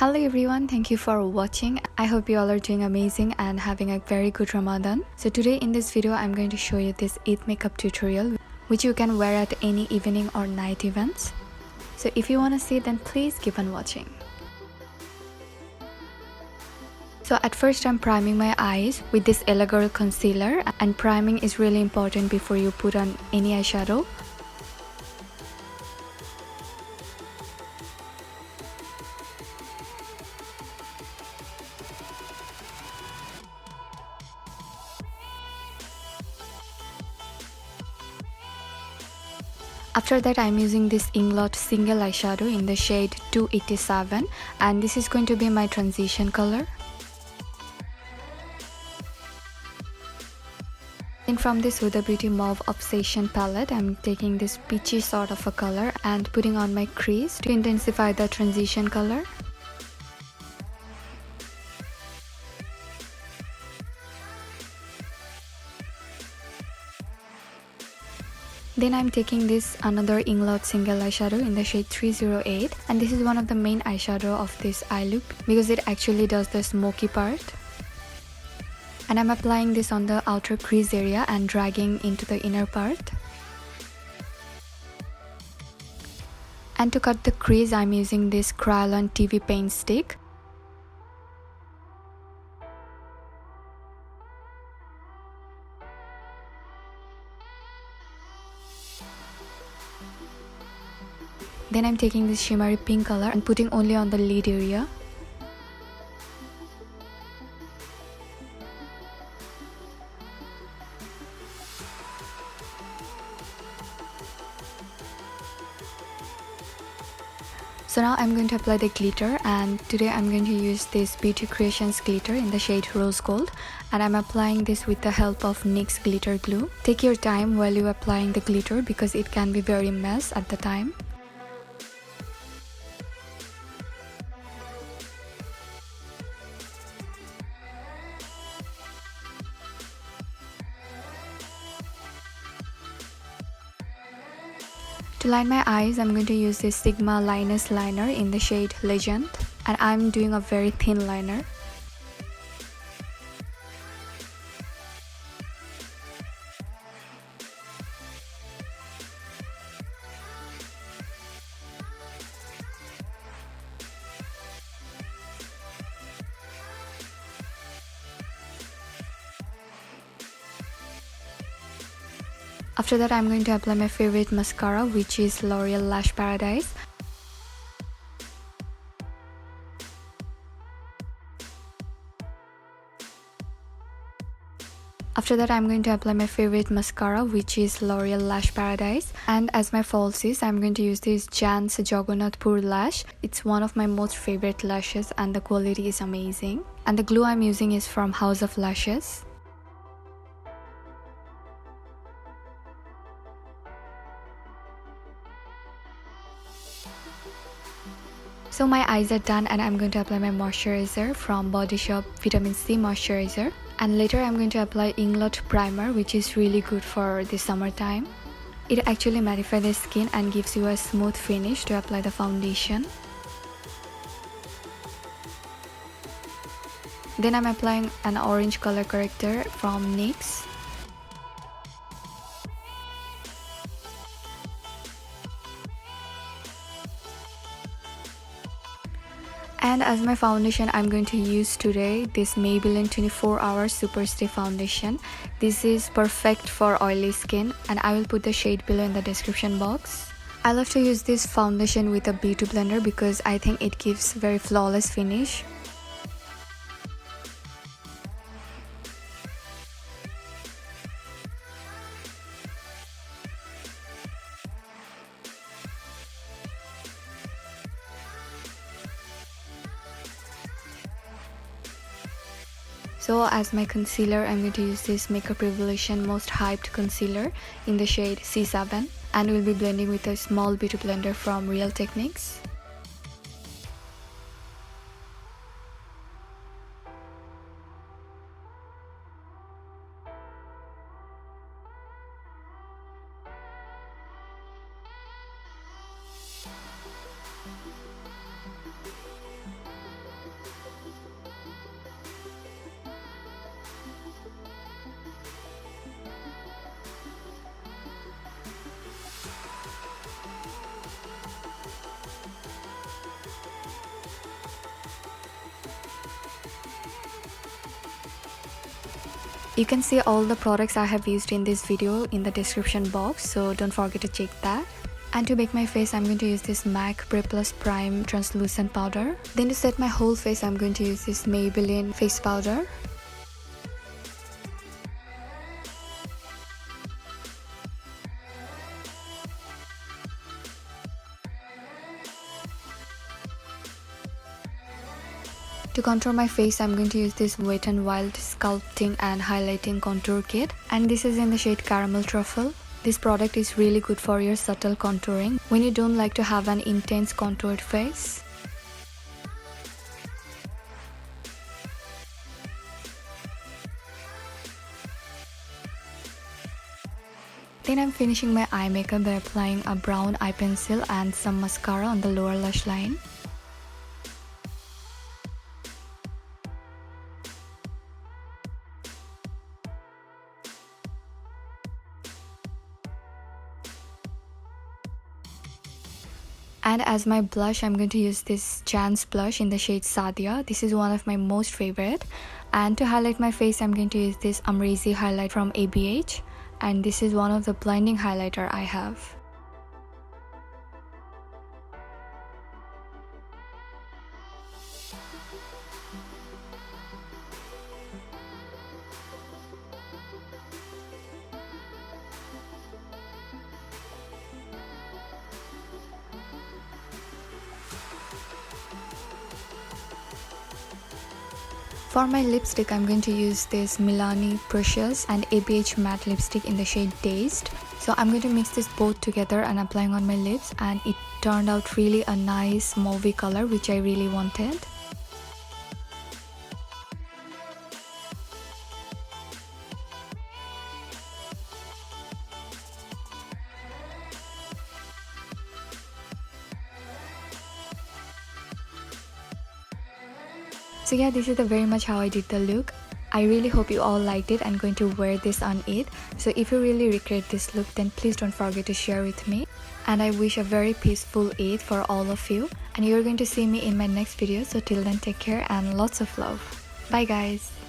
Hello everyone, thank you for watching. I hope you all are doing amazing and having a very good Ramadan. So today in this video I'm going to show you this Eid makeup tutorial which you can wear at any evening or night events. So if you want to see, then please keep on watching. So at first I'm priming my eyes with this Ella Girl concealer, and priming is really important before you put on any eyeshadow. After that I'm using this Inglot single eyeshadow in the shade 287, and this is going to be my transition color. And from this Huda Beauty Mauve Obsession palette, I'm taking this peachy sort of a color and putting on my crease to intensify the transition color. Then I'm taking this another Inglot single eyeshadow in the shade 308, and this is one of the main eyeshadow of this eye look because it actually does the smoky part. And I'm applying this on the outer crease area and dragging into the inner part. And to cut the crease, I'm using this Kryolan TV paint stick. Then I'm taking this shimmery pink color and putting only on the lid area. So now I'm going to apply the glitter, and today I'm going to use this Beauty Creations glitter in the shade Rose Gold, and I'm applying this with the help of NYX glitter glue. Take your time while you're applying the glitter because it can be very messy at the time. To line my eyes, I'm going to use this Sigma Linus liner in the shade Legend, and I'm doing a very thin liner. After that, I'm going to apply my favorite mascara, which is L'Oreal Lash Paradise. After that, I'm going to apply my favorite mascara, which is L'Oreal Lash Paradise. And as my falsies, I'm going to use this Jan's Jagannathpur lash. It's one of my most favorite lashes and the quality is amazing. And the glue I'm using is from House of Lashes. So my eyes are done, and I'm going to apply my moisturizer from Body Shop Vitamin C Moisturizer. And later I'm going to apply Inglot Primer, which is really good for the summertime. It actually mattifies the skin and gives you a smooth finish to apply the foundation. Then I'm applying an orange color corrector from NYX. And as my foundation, I'm going to use today this Maybelline 24 Hour Super Stay Foundation. This is perfect for oily skin, and I will put the shade below in the description box. I love to use this foundation with a beauty blender because I think it gives very flawless finish. So as my concealer, I'm going to use this Makeup Revolution Most Hyped Concealer in the shade C7, and we'll be blending with a small beauty blender from Real Techniques. You can see all the products I have used in this video in the description box, so don't forget to check that. And to make my face, I'm going to use this MAC Pre Plus Prime Translucent Powder. Then to set my whole face, I'm going to use this Maybelline Face Powder. To contour my face, I'm going to use this Wet n Wild Sculpting and Highlighting Contour Kit, and this is in the shade Caramel Truffle. This product is really good for your subtle contouring when you don't like to have an intense contoured face. Then I'm finishing my eye makeup by applying a brown eye pencil and some mascara on the lower lash line. And as my blush, I'm going to use this Jan's blush in the shade Sadia. This is one of my most favorite. And to highlight my face, I'm going to use this Amrezy highlight from ABH. And this is one of the blinding highlighter I have. For my lipstick, I'm going to use this Milani Precious and ABH Matte Lipstick in the shade Dazed. So I'm going to mix this both together and applying on my lips, and it turned out really a nice mauvey color which I really wanted. So yeah, this is very much how I did the look. I really hope you all liked it and going to wear this on it. So if you really recreate this look, then please don't forget to share with me. And I wish a very peaceful Eid for all of you. And you're going to see me in my next video. So till then, take care and lots of love. Bye guys.